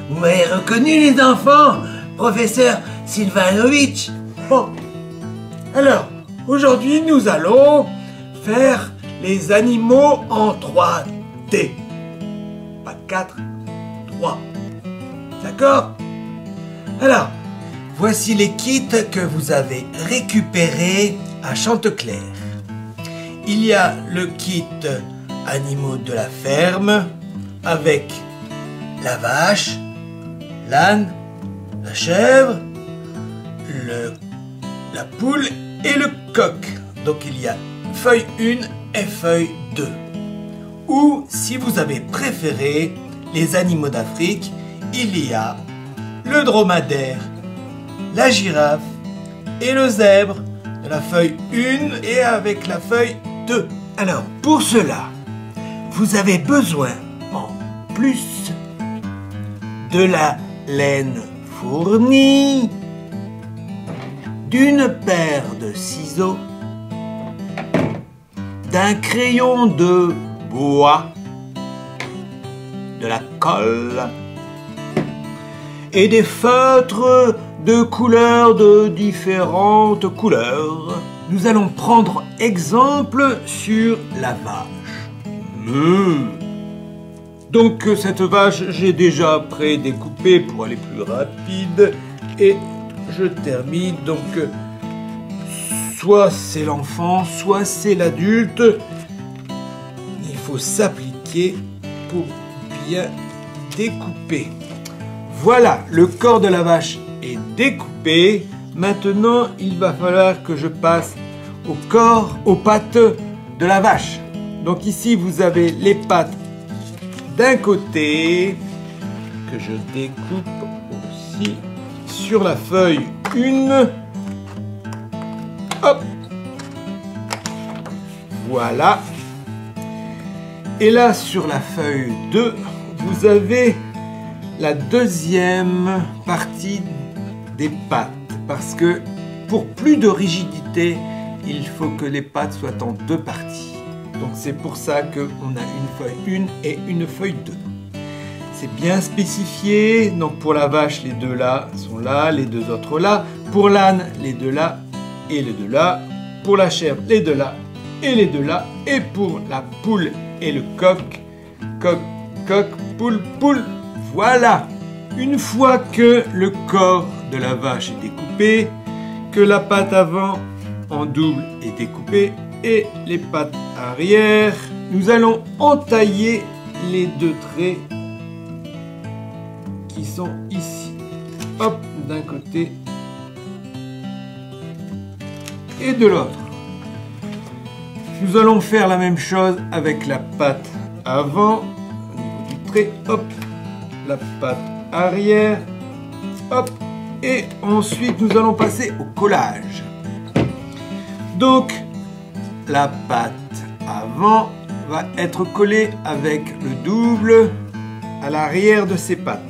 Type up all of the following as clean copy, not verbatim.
Vous m'avez reconnu, les enfants, professeur Silvanovic. Bon. Alors, aujourd'hui, nous allons faire les animaux en 3D. Pas 4, 3. D'accord? Alors, Voici les kits que vous avez récupérés à Chanteclair. Il y a le kit animaux de la ferme avec la vache, l'âne, la chèvre, la poule et le coq. Donc il y a feuille 1 et feuille 2. Ou si vous avez préféré les animaux d'Afrique, il y a le dromadaire, la girafe et le zèbre de la feuille 1 et avec la feuille 2. alors, pour cela, vous avez besoin, en plus, de la laine fournie, d'une paire de ciseaux, d'un crayon de bois, de la colle et des feutres de couleurs de différentes couleurs. Nous allons prendre exemple sur la vache. Donc cette vache, j'ai déjà prédécoupé pour aller plus rapide. Et je termine. Donc soit c'est l'enfant, soit c'est l'adulte. Il faut s'appliquer pour bien découper. Voilà, le corps de la vache est découpé. Maintenant, il va falloir que je passe au corps, aux pattes de la vache. Donc ici, vous avez les pattes d'un côté, que je découpe aussi sur la feuille 1. Hop. Voilà. Et là, sur la feuille 2, vous avez la deuxième partie des pattes. Parce que pour plus de rigidité, il faut que les pattes soient en deux parties. Donc c'est pour ça qu'on a une feuille 1 et une feuille 2. C'est bien spécifié. Donc pour la vache, les deux là sont là, les deux autres là. Pour l'âne, les deux là et les deux là. Pour la chèvre, les deux là et les deux là. Et pour la poule et le coq, coq, coq, poule, poule. Voilà. Une fois que le corps de la vache est découpé, que la patte avant en double est découpée et les pattes arrière, nous allons entailler les deux traits qui sont ici. Hop, d'un côté et de l'autre. Nous allons faire la même chose avec la patte avant, au niveau du trait, hop, la patte arrière, hop, et ensuite nous allons passer au collage. Donc la patte avant va être collée avec le double à l'arrière de ses pattes.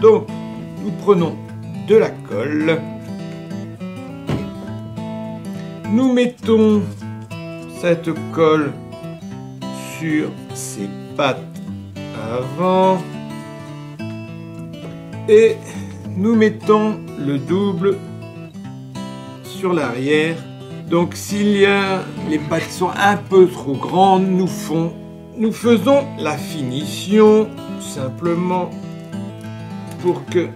Donc nous prenons de la colle, nous mettons cette colle sur ses pattes avant et nous mettons le double sur l'arrière. Donc s'il y a les pattes qui sont un peu trop grandes, nous faisons la finition simplement pour que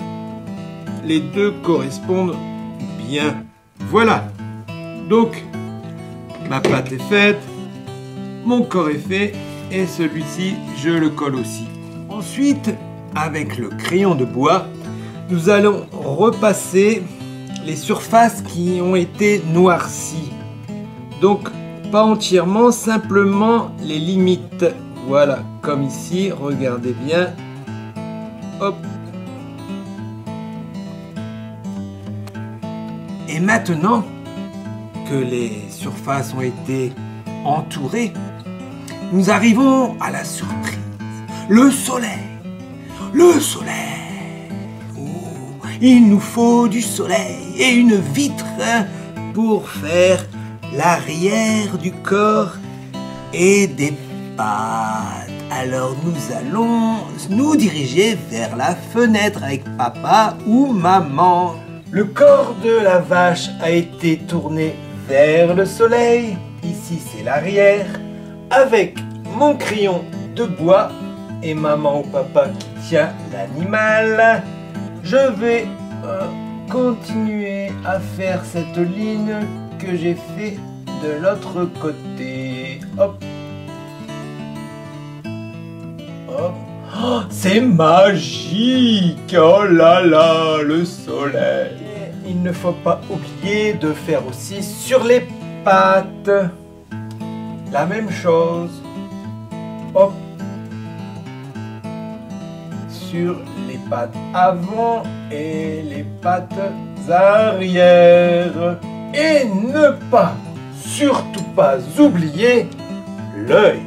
les deux correspondent bien. Voilà. Donc ma patte est faite, mon corps est fait et celui-ci je le colle aussi. Ensuite, avec le crayon de bois, nous allons repasser les surfaces qui ont été noircies. Donc pas entièrement, simplement les limites. Voilà, comme ici, regardez bien. Hop. Et maintenant que les surfaces ont été entourées, nous arrivons à la surprise. Le soleil. Le soleil. Oh, il nous faut du soleil et une vitre pour faire l'arrière du corps et des pâtes. Alors nous allons nous diriger vers la fenêtre avec papa ou maman. Le corps de la vache a été tourné vers le soleil. Ici c'est l'arrière. Avec mon crayon de bois et maman ou papa qui tient l'animal, je vais continuer à faire cette ligne que j'ai fait de l'autre côté. Hop. Hop. Oh, c'est magique! Oh là là, le soleil! Il ne faut pas oublier de faire aussi sur les pattes. La même chose. Hop. Sur les pattes avant et les pattes arrière. Et ne pas, surtout pas oublier l'œil.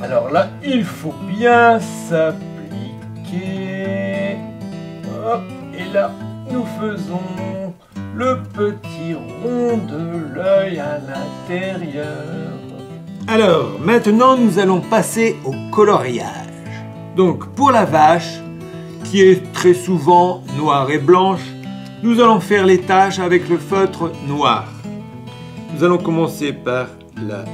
Alors là, il faut bien s'appliquer. Hop, et là, nous faisons le petit rond de l'œil à l'intérieur. Alors, maintenant, nous allons passer au coloriage. Donc, pour la vache, qui est très souvent noire et blanche, nous allons faire les taches avec le feutre noir. Nous allons commencer par la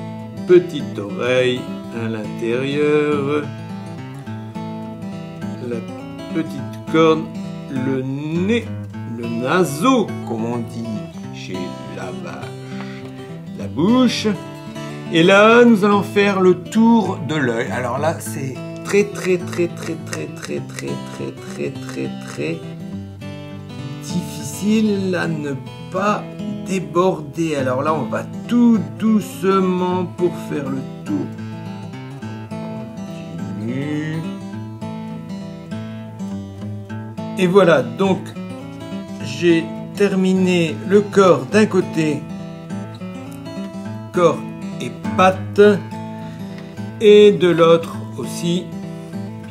petite oreille à l'intérieur, la petite corne, le nez, le naseau, comme on dit chez la vache, la bouche. Et là, nous allons faire le tour de l'œil. Alors là, c'est très difficile à ne pas déborder. Alors là, on va tout doucement pour faire le tour. Continue. Et voilà, donc j'ai terminé le corps d'un côté, corps et pattes, et de l'autre aussi,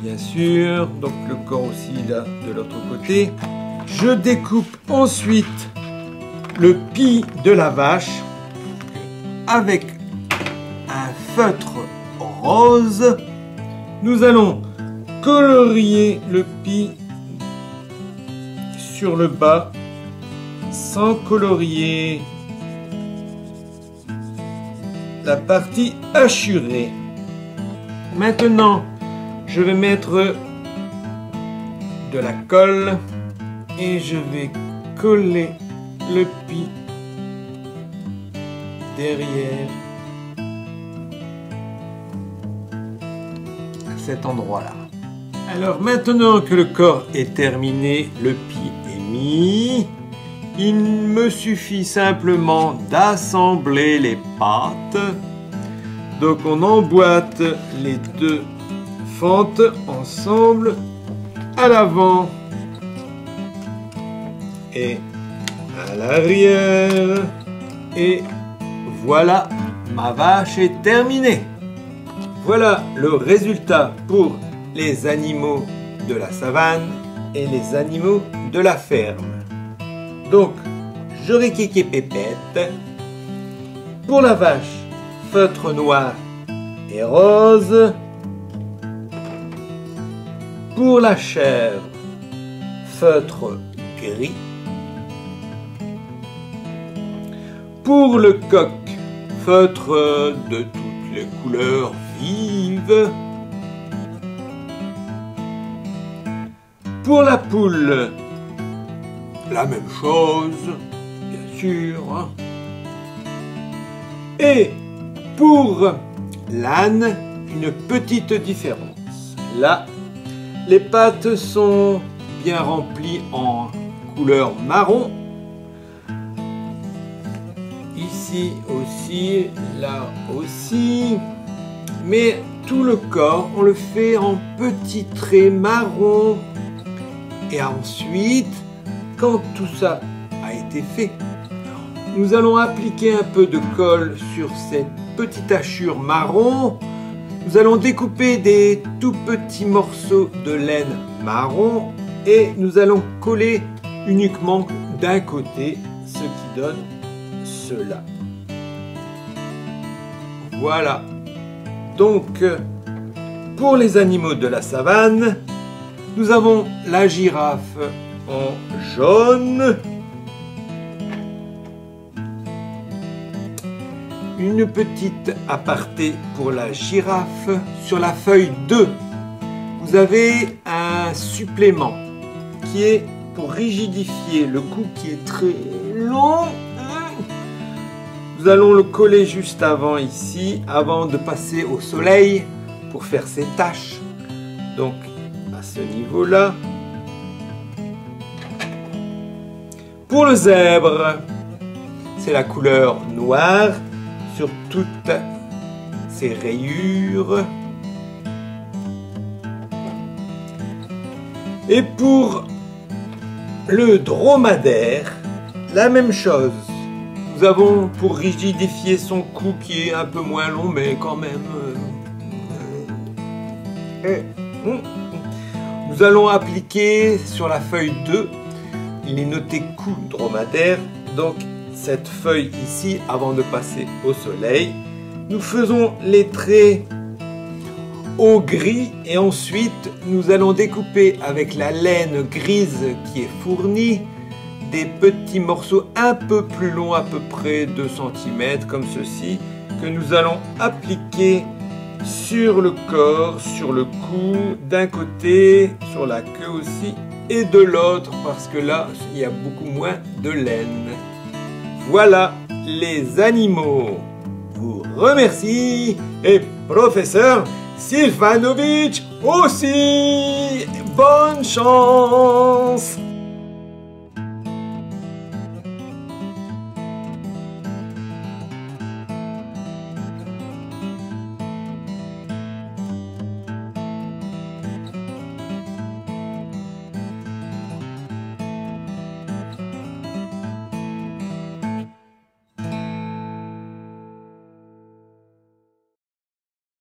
bien sûr. Donc le corps aussi là de l'autre côté. Je découpe ensuite le pis de la vache avec un feutre rose. Nous allons colorier le pis sur le bas sans colorier la partie hachurée. Maintenant, je vais mettre de la colle et je vais coller le pis derrière à cet endroit-là. Alors maintenant que le corps est terminé, le pis est mis, il me suffit simplement d'assembler les pattes. Donc on emboîte les deux fentes ensemble à l'avant et à l'arrière. Et voilà, ma vache est terminée. Voilà le résultat pour les animaux de la savane et les animaux de la ferme. Donc, j'aurai Kéké Pépette. Pour la vache, feutre noir et rose. Pour la chèvre, feutre gris. Pour le coq, feutre de toutes les couleurs vives. Pour la poule, la même chose, bien sûr. Et pour l'âne, une petite différence. Là, les pattes sont bien remplies en couleur marron. Ici aussi, là aussi. Mais tout le corps, on le fait en petits traits marron. Et ensuite, quand tout ça a été fait, nous allons appliquer un peu de colle sur cette petite hachure marron. Nous allons découper des tout petits morceaux de laine marron et nous allons coller uniquement d'un côté, ce qui donne cela. Voilà. Donc, pour les animaux de la savane, nous avons la girafe en jaune. Une petite aparté pour la girafe. Sur la feuille 2, vous avez un supplément qui est pour rigidifier le cou qui est très long. Nous allons le coller juste avant ici, avant de passer au soleil pour faire ses taches. Donc à ce niveau-là. Pour le zèbre, c'est la couleur noire sur toutes ses rayures. Et pour le dromadaire, la même chose. Nous avons pour rigidifier son cou qui est un peu moins long, mais quand même. Nous allons appliquer sur la feuille 2, il est noté cou dromadaire, donc cette feuille ici avant de passer au soleil. Nous faisons les traits au gris et ensuite nous allons découper avec la laine grise qui est fournie des petits morceaux un peu plus longs, à peu près 2 cm comme ceci, que nous allons appliquer sur le corps, sur le cou, d'un côté, sur la queue aussi, et de l'autre, parce que là, il y a beaucoup moins de laine. Voilà, les animaux vous remercient, et professeur Silvanovic aussi, bonne chance!